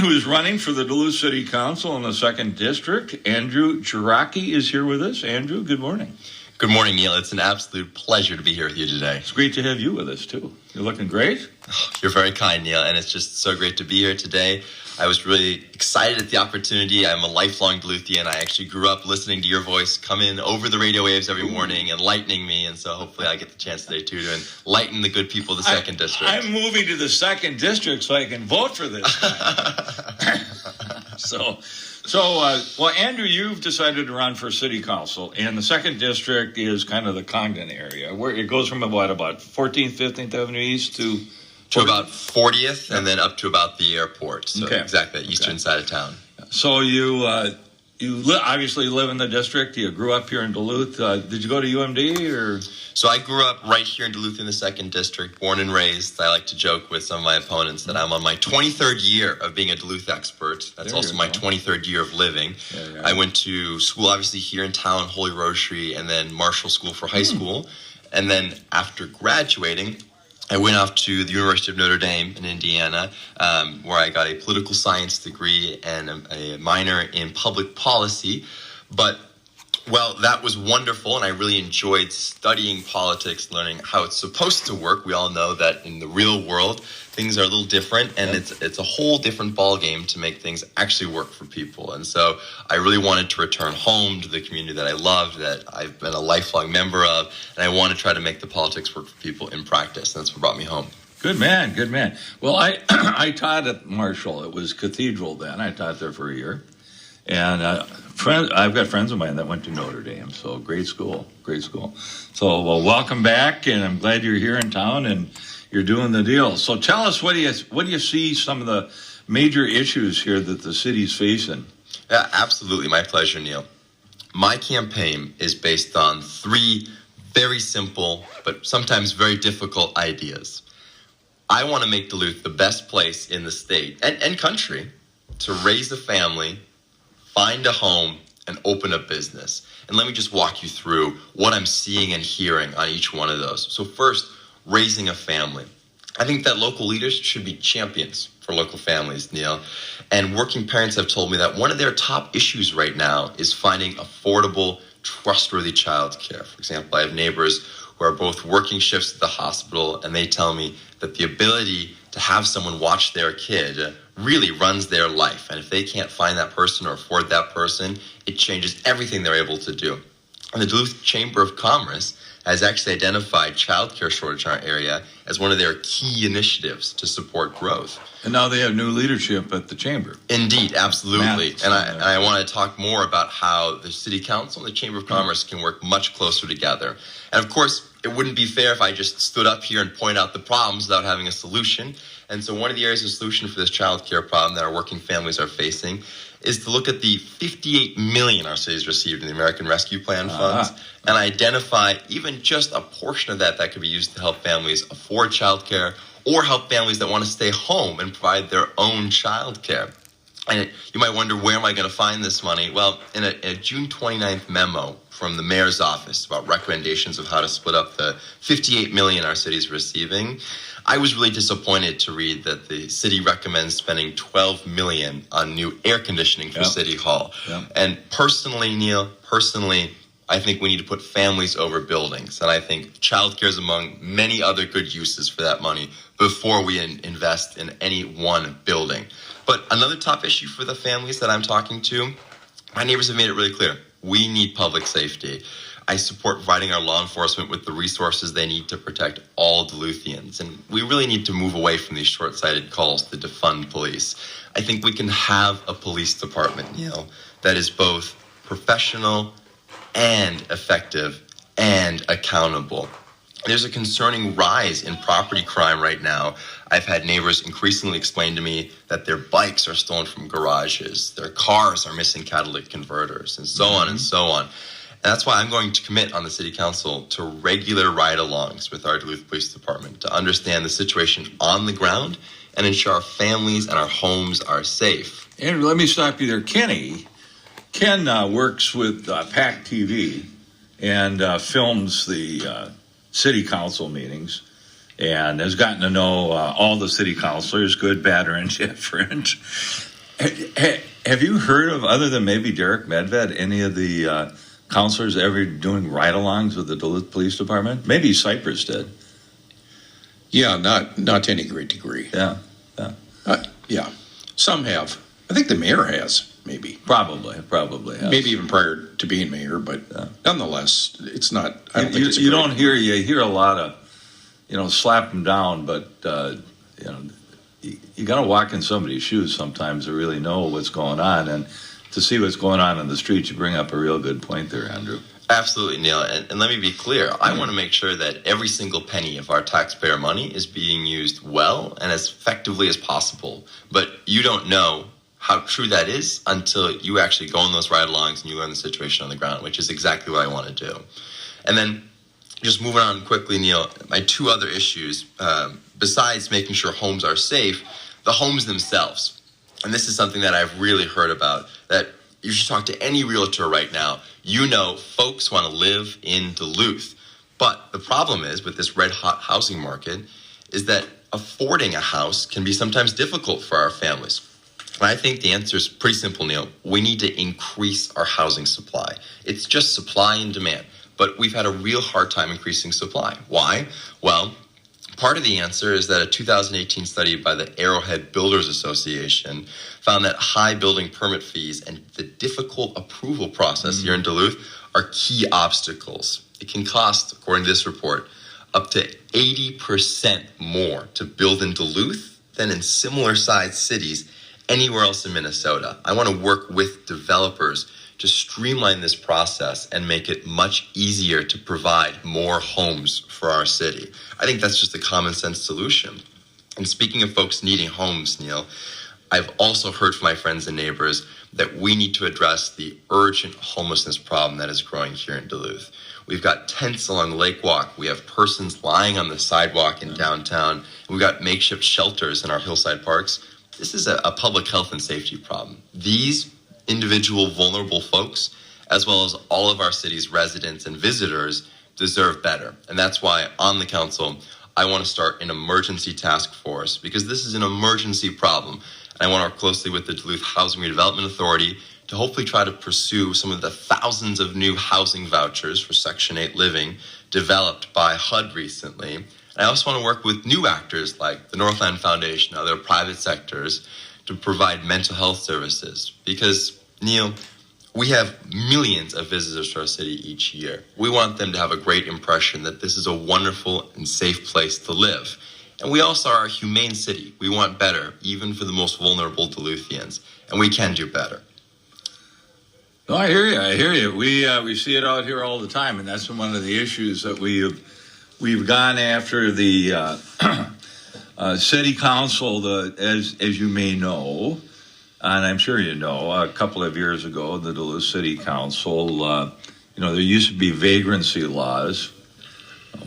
who is running for the Duluth City Council in the 2nd District. Andrew Jarocki is here with us. Andrew, good morning. Good morning, Neill. It's an absolute pleasure to be here with you today. It's great to have you with us, too. You're looking great. You're very kind, Neill, and it's just so great to be here today. I was really excited at the opportunity. I'm a lifelong Duluthian. I actually grew up listening to your voice come in over the radio waves every morning, enlightening me, and so hopefully I get the chance today, too, to enlighten the good people of the 2nd District. I'm moving to the 2nd District so I can vote for this. Well, Andrew, you've decided to run for city council, and the 2nd District is kind of the Congdon area, where it goes from about 14th, 15th Avenue East to about 40th, and then up to about the airport. So exactly, the eastern side of town. So you obviously live in the district. You grew up here in Duluth. Did you go to UMD or? So I grew up right here in Duluth in the 2nd District, born and raised. I like to joke with some of my opponents that I'm on my 23rd year of being a Duluth expert. That's also my 23rd year of living. Yeah. I went to school, obviously, here in town, Holy Rosary, and then Marshall School for high school. And then after graduating, I went off to the University of Notre Dame in Indiana, where I got a political science degree and a minor in public policy. But, well, that was wonderful, and I really enjoyed studying politics, learning how it's supposed to work. We all know that in the real world, things are a little different, and it's a whole different ballgame to make things actually work for people. And so I really wanted to return home to the community that I love, that I've been a lifelong member of, and I want to try to make the politics work for people in practice. And that's what brought me home. Good man, good man. Well, I taught at Marshall. It was Cathedral then. I taught there for a year. And I've got friends of mine that went to Notre Dame, so great school. So, well, welcome back, and I'm glad you're here in town and you're doing the deal. So tell us, what do you see some of the major issues here that the city's facing? Yeah, absolutely. My pleasure, Neill. My campaign is based on 3 very simple but sometimes very difficult ideas. I want to make Duluth the best place in the state and country to raise a family, find a home, and open a business. And let me just walk you through what I'm seeing and hearing on each one of those. So first, raising a family. I think that local leaders should be champions for local families, Neill. And working parents have told me that one of their top issues right now is finding affordable, trustworthy childcare. For example, I have neighbors who are both working shifts at the hospital, and they tell me that the ability to have someone watch their kid really runs their life. And if they can't find that person or afford that person, it changes everything they're able to do. And the Duluth Chamber of Commerce has actually identified childcare shortage in our area as one of their key initiatives to support growth. And now they have new leadership at the chamber. Indeed, absolutely. And I want to talk more about how the City Council and the Chamber of Commerce can work much closer together. And of course, it wouldn't be fair if I just stood up here and point out the problems without having a solution. And so one of the areas of solution for this child care problem that our working families are facing is to look at the $58 million our city's received in the American Rescue Plan funds and identify even just a portion of that could be used to help families afford child care or help families that want to stay home and provide their own child care. And you might wonder, where am I going to find this money? Well, in a June 29th memo from the mayor's office about recommendations of how to split up the $58 million our city's receiving, I was really disappointed to read that the city recommends spending $12 million on new air conditioning for City Hall. And personally, Neill, I think we need to put families over buildings. And I think childcare is among many other good uses for that money before we invest in any one building. But another top issue for the families that I'm talking to, my neighbors have made it really clear. We need public safety. I support providing our law enforcement with the resources they need to protect all Duluthians. And we really need to move away from these short-sighted calls to defund police. I think we can have a police department, Neill, that is both professional and effective and accountable. There's a concerning rise in property crime right now. I've had neighbors increasingly explain to me that their bikes are stolen from garages, their cars are missing catalytic converters, and so on and so on. And that's why I'm going to commit on the City Council to regular ride-alongs with our Duluth Police Department to understand the situation on the ground and ensure our families and our homes are safe. Andrew, let me stop you there. Ken works with PAC TV and films the City Council meetings. and has gotten to know all the city councilors, good, bad, or indifferent. Have you heard of, other than maybe Derek Medved, any of the councilors ever doing ride-alongs with the Duluth Police Department? Maybe Cypress did. Yeah, not to any great degree. Yeah. Yeah, some have. I think the mayor has, maybe. Probably has. Maybe even prior to being mayor, but nonetheless, it's not. I don't think it's you hear a lot of, slap them down, but you got to walk in somebody's shoes sometimes to really know what's going on, and to see what's going on in the streets. You bring up a real good point there, Andrew. Absolutely, Neil. And let me be clear. I want to make sure that every single penny of our taxpayer money is being used well and as effectively as possible. But you don't know how true that is until you actually go on those ride-alongs and you learn the situation on the ground, which is exactly what I want to do. And then just moving on quickly, Neil, my two other issues, besides making sure homes are safe, the homes themselves. And this is something that I've really heard about, that you should talk to any realtor right now. Folks want to live in Duluth. But the problem is with this red-hot housing market is that affording a house can be sometimes difficult for our families. And I think the answer is pretty simple, Neil. We need to increase our housing supply. It's just supply and demand. But we've had a real hard time increasing supply. Why? Well, part of the answer is that a 2018 study by the Arrowhead Builders Association found that high building permit fees and the difficult approval process here in Duluth are key obstacles. It can cost, according to this report, up to 80% more to build in Duluth than in similar sized cities anywhere else in Minnesota. I want to work with developers to streamline this process and make it much easier to provide more homes for our city. I think that's just a common sense solution. And speaking of folks needing homes, Neil, I've also heard from my friends and neighbors that we need to address the urgent homelessness problem that is growing here in Duluth. We've got tents along the Lake Walk. We have persons lying on the sidewalk in downtown. And we've got makeshift shelters in our hillside parks. This is a public health and safety problem. These individual vulnerable folks, as well as all of our city's residents and visitors, deserve better. And that's why on the council, I want to start an emergency task force, because this is an emergency problem. And I want to work closely with the Duluth Housing Redevelopment Authority to hopefully try to pursue some of the thousands of new housing vouchers for Section 8 living developed by HUD recently. And I also want to work with new actors like the Northland Foundation, other private sectors, to provide mental health services. Because, Neil, we have millions of visitors to our city each year. We want them to have a great impression that this is a wonderful and safe place to live. And we also are a humane city. We want better, even for the most vulnerable Duluthians. And we can do better. No, I hear you. We see it out here all the time, and that's one of the issues that we've gone after the city council. As you may know, and I'm sure you know, a couple of years ago, the Duluth City Council, there used to be vagrancy laws.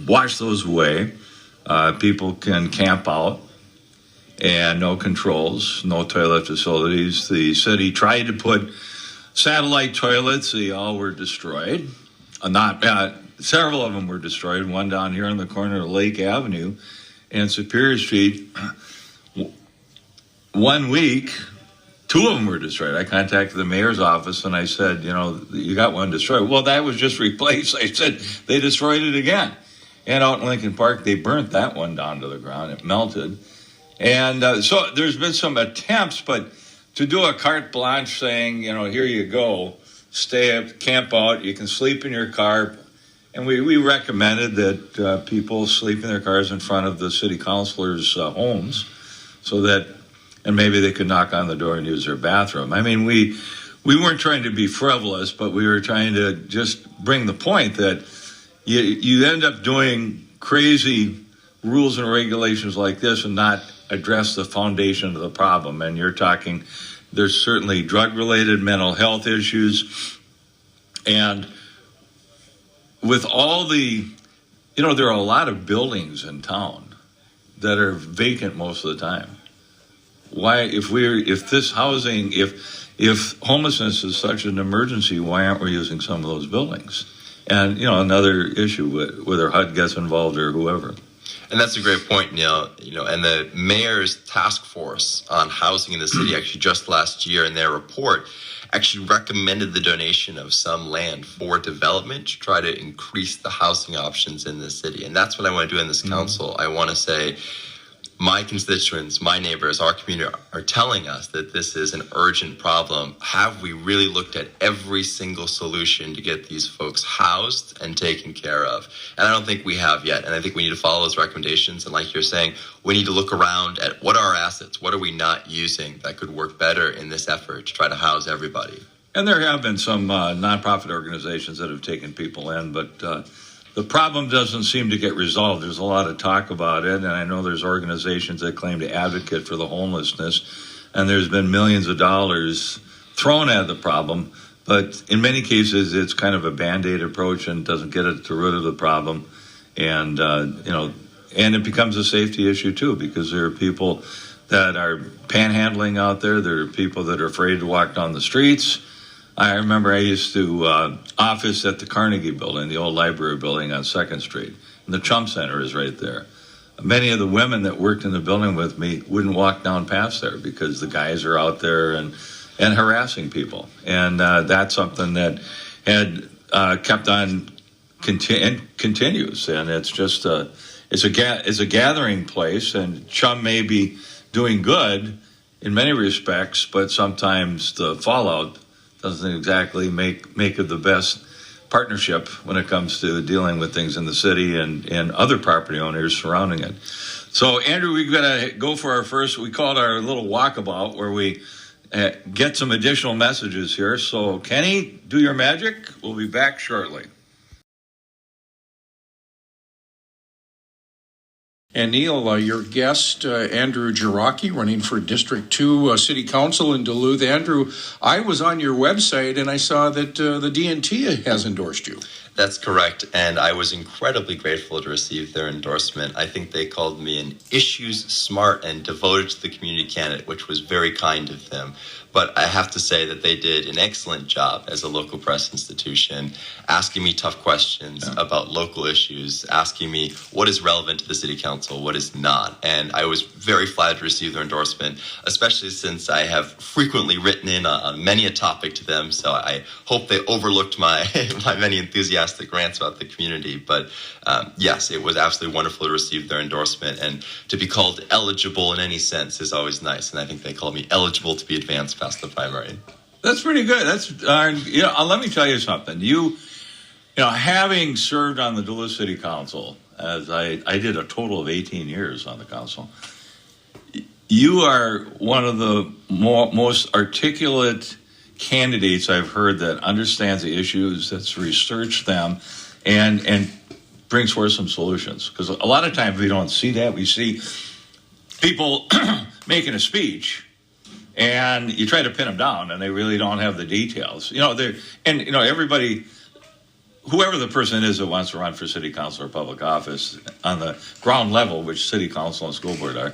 Wash those away. People can camp out, and no controls, no toilet facilities. The city tried to put satellite toilets. They all were destroyed. Several of them were destroyed. One down here on the corner of Lake Avenue and Superior Street. 1 week, 2 of them were destroyed. I contacted the mayor's office and I said, you got one destroyed. Well, that was just replaced. I said, they destroyed it again. And out in Lincoln Park, they burnt that one down to the ground. It melted. And so there's been some attempts, but to do a carte blanche saying, here you go, stay up, camp out, you can sleep in your car. And we recommended that people sleep in their cars in front of the city councilors' homes so that, and maybe they could knock on the door and use their bathroom. I mean, we weren't trying to be frivolous, but we were trying to just bring the point that you end up doing crazy rules and regulations like this and not address the foundation of the problem. And you're talking, there's certainly drug-related mental health issues. And with all the, there are a lot of buildings in town that are vacant most of the time. Why, if homelessness is such an emergency, why aren't we using some of those buildings? And, another issue, whether HUD gets involved or whoever. And that's a great point, Neil. And the mayor's task force on housing in the city actually just last year in their report actually recommended the donation of some land for development to try to increase the housing options in the city. And that's what I want to do in this council. I want to say, my constituents, my neighbors, our community are telling us that this is an urgent problem. Have we really looked at every single solution to get these folks housed and taken care of? And I don't think we have yet. And I think we need to follow those recommendations. And like you're saying, we need to look around at what are our assets? What are we not using that could work better in this effort to try to house everybody? And there have been some nonprofit organizations that have taken people in, but the problem doesn't seem to get resolved. There's a lot of talk about it, and I know there's organizations that claim to advocate for the homelessness, and there's been millions of dollars thrown at the problem, but in many cases it's kind of a Band-Aid approach and doesn't get at the root of the problem. And, and it becomes a safety issue too, because there are people that are panhandling out there. There are people that are afraid to walk down the streets. I remember I used to office at the Carnegie Building, the old library building on 2nd Street. And the Chum Center is right there. Many of the women that worked in the building with me wouldn't walk down past there because the guys are out there and harassing people. And that's something that had kept on continues. And it's just it's a gathering place. And Chum may be doing good in many respects, but sometimes the fallout doesn't exactly make it the best partnership when it comes to dealing with things in the city and other property owners surrounding it. So, Andrew, we've got to go for our first, we call it our little walkabout, where we get some additional messages here. So, Kenny, do your magic. We'll be back shortly. And Neill, your guest, Andrew Jarocki, running for District 2 City Council in Duluth. Andrew, I was on your website and I saw that the DNT has endorsed you. That's correct, and I was incredibly grateful to receive their endorsement. I think they called me an issues smart and devoted to the community candidate, which was very kind of them. But I have to say that they did an excellent job as a local press institution, asking me tough questions about local issues, asking me what is relevant to the city council, what is not. And I was very flattered to receive their endorsement, especially since I have frequently written in on many a topic to them. So I hope they overlooked my many enthusiastic rants about the community. But yes, it was absolutely wonderful to receive their endorsement, and to be called eligible in any sense is always nice. And I think they called me eligible to be advanced past the primary. That's pretty good. That's let me tell you something. You know, having served on the Duluth City Council, as I did a total of 18 years on the council, you are one of the most articulate candidates I've heard that understands the issues, that's researched them, and brings forth some solutions. Because a lot of times we don't see that. We see people making a speech, and you try to pin them down, and they really don't have the details. Everybody, whoever the person is that wants to run for city council or public office on the ground level, which city council and school board are,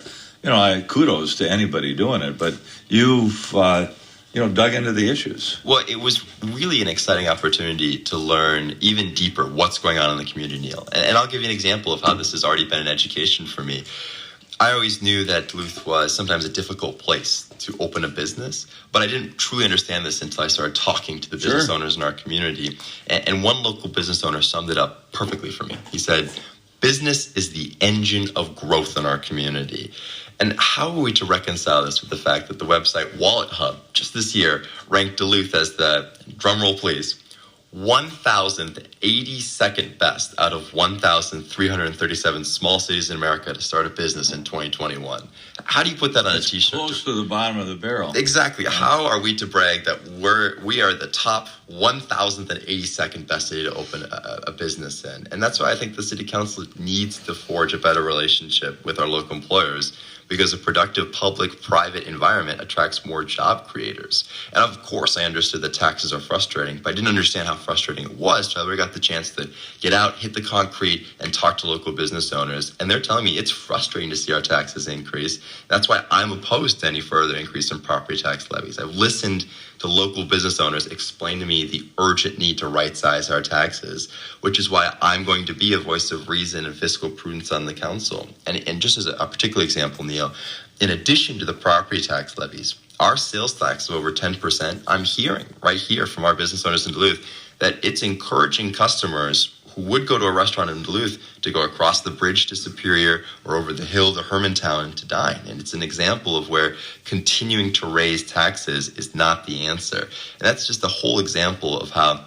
kudos to anybody doing it. But you've dug into the issues. Well, it was really an exciting opportunity to learn even deeper what's going on in the community, Neil. And I'll give you an example of how this has already been an education for me. I always knew that Duluth was sometimes a difficult place to open a business, but I didn't truly understand this until I started talking to the business owners in our community. And one local business owner summed it up perfectly for me. He said, business is the engine of growth in our community. And how are we to reconcile this with the fact that the website Wallet Hub just this year ranked Duluth as the, drumroll please, 1,082nd best out of 1,337 small cities in America to start a business in 2021. How do you put that on a t-shirt? Close to the bottom of the barrel. Exactly. How are we to brag that we are the top 1,082nd best city to open a business in? And that's why I think the city council needs to forge a better relationship with our local employers, because a productive public-private environment attracts more job creators. And of course, I understood that taxes are frustrating, but I didn't understand how frustrating it was until I got the chance to get out, hit the concrete, and talk to local business owners. And they're telling me it's frustrating to see our taxes increase. That's why I'm opposed to any further increase in property tax levies. I've listened to local business owners explain to me the urgent need to right-size our taxes, which is why I'm going to be a voice of reason and fiscal prudence on the council. And just as a particular example, Neill, in addition to the property tax levies, our sales tax of over 10%, I'm hearing right here from our business owners in Duluth that it's encouraging customers who would go to a restaurant in Duluth to go across the bridge to Superior or over the hill to Hermantown to dine. And it's an example of where continuing to raise taxes is not the answer. And that's just a whole example of how,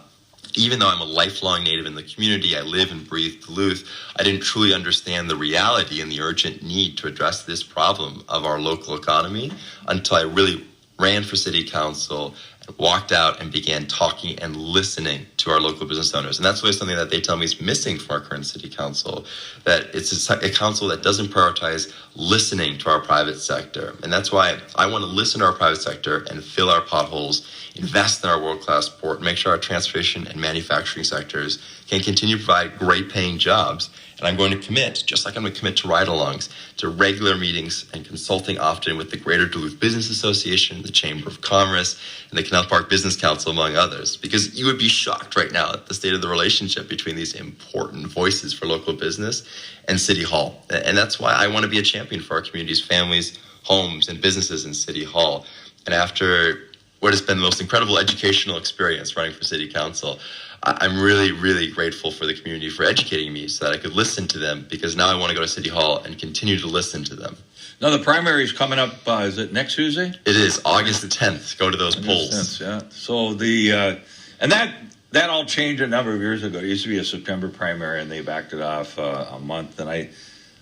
even though I'm a lifelong native in the community, I live and breathe Duluth, I didn't truly understand the reality and the urgent need to address this problem of our local economy until I really ran for city council, walked out and began talking and listening to our local business owners. And that's really something that they tell me is missing from our current city council, that it's a council that doesn't prioritize listening to our private sector. And that's why I want to listen to our private sector and fill our potholes, invest in our world-class port, make sure our transportation and manufacturing sectors can continue to provide great paying jobs. And I'm going to commit, just like I'm going to commit to ride-alongs, to regular meetings and consulting often with the Greater Duluth Business Association, the Chamber of Commerce, and the Canal Park Business Council, among others. Because you would be shocked right now at the state of the relationship between these important voices for local business and City Hall. And that's why I want to be a champion for our community's families, homes, and businesses in City Hall. And after what has been the most incredible educational experience running for City Council, I'm really, really grateful for the community for educating me so that I could listen to them, because now I want to go to City Hall and continue to listen to them. Now, the primary is coming up, is it next Tuesday? It is, August the 10th. Go to those polls. Yeah. So and that all changed a number of years ago. It used to be a September primary, and they backed it off a month. And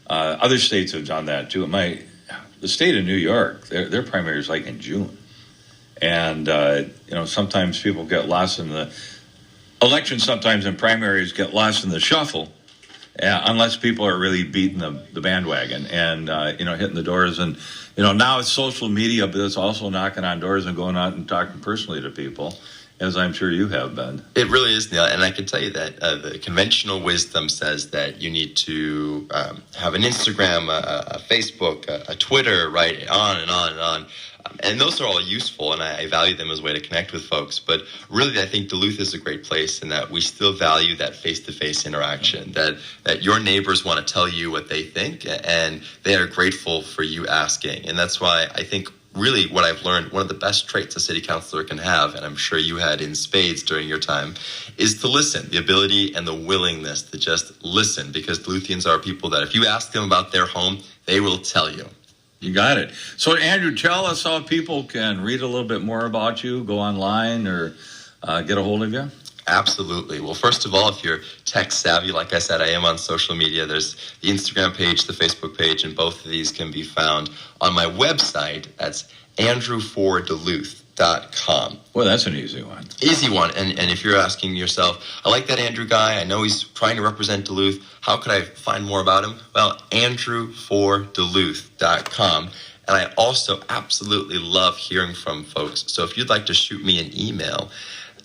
other states have done that too. The state of New York, their primary is like in June. And, sometimes people get lost in the elections, sometimes in primaries get lost in the shuffle, unless people are really beating the bandwagon and, hitting the doors. And, now it's social media, but it's also knocking on doors and going out and talking personally to people, as I'm sure you have been. It really is, Neill. And I can tell you that the conventional wisdom says that you need to have an Instagram, a Facebook, a Twitter, right, on and on and on. And those are all useful, and I value them as a way to connect with folks. But really, I think Duluth is a great place in that we still value that face-to-face interaction, that your neighbors want to tell you what they think, and they are grateful for you asking. And that's why I think really what I've learned, one of the best traits a city councilor can have, and I'm sure you had in spades during your time, is to listen, the ability and the willingness to just listen, because Duluthians are people that if you ask them about their home, they will tell you. You got it. So, Andrew, tell us how people can read a little bit more about you, go online, or get a hold of you. Absolutely. Well, first of all, if you're tech savvy, like I said, I am on social media. There's the Instagram page, the Facebook page, and both of these can be found on my website. That's andrewforduluth.com. Well, that's an easy one. Easy one. And if you're asking yourself, I like that Andrew guy, I know he's trying to represent Duluth, how could I find more about him? Well, andrewforduluth.com. And I also absolutely love hearing from folks. So if you'd like to shoot me an email,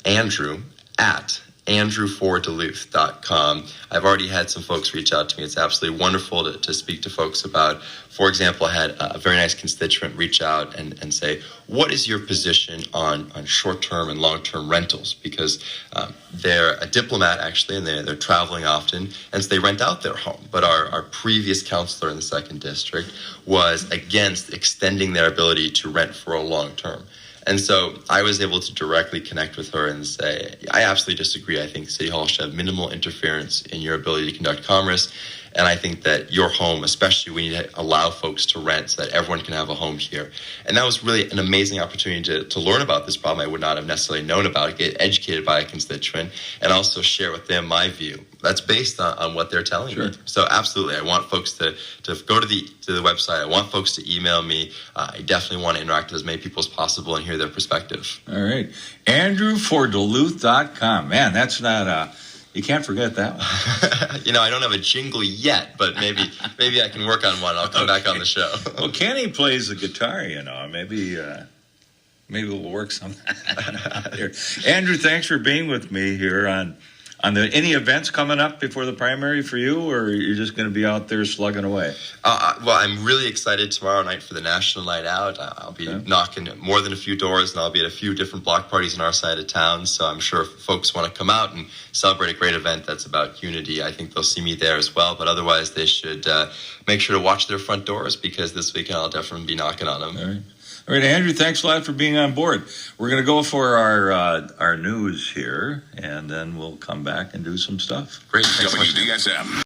andrewforduluth.com. I've already had some folks reach out to me. It's absolutely wonderful to speak to folks about. For example, I had a very nice constituent reach out and say, what is your position on short-term and long-term rentals? Because they're a diplomat, actually, and they're traveling often, and so they rent out their home. But our previous counselor in the 2nd District was against extending their ability to rent for a long term. And so I was able to directly connect with her and say, I absolutely disagree. I think City Hall should have minimal interference in your ability to conduct commerce. And I think that your home, especially, we need to allow folks to rent so that everyone can have a home here. And that was really an amazing opportunity to learn about this problem I would not have necessarily known about, get educated by a constituent, and also share with them my view. That's based on what they're telling me. So absolutely, I want folks to go to the website. I want folks to email me. I definitely want to interact with as many people as possible and hear their perspective. All right. andrewforduluth.com. Man, that's not You can't forget that one. I don't have a jingle yet, but maybe I can work on one. I'll come back on the show. Well, Kenny plays the guitar, Maybe we'll work something out here. Andrew, thanks for being with me here on any events coming up before the primary for you, or you're just going to be out there slugging away? Well, I'm really excited tomorrow night for the National Night Out. I'll be knocking more than a few doors, and I'll be at a few different block parties on our side of town. So I'm sure if folks want to come out and celebrate a great event that's about unity, I think they'll see me there as well. But otherwise, they should make sure to watch their front doors, because this weekend I'll definitely be knocking on them. All right, Andrew, thanks a lot for being on board. We're going to go for our news here, and then we'll come back and do some stuff. Great. WDSM.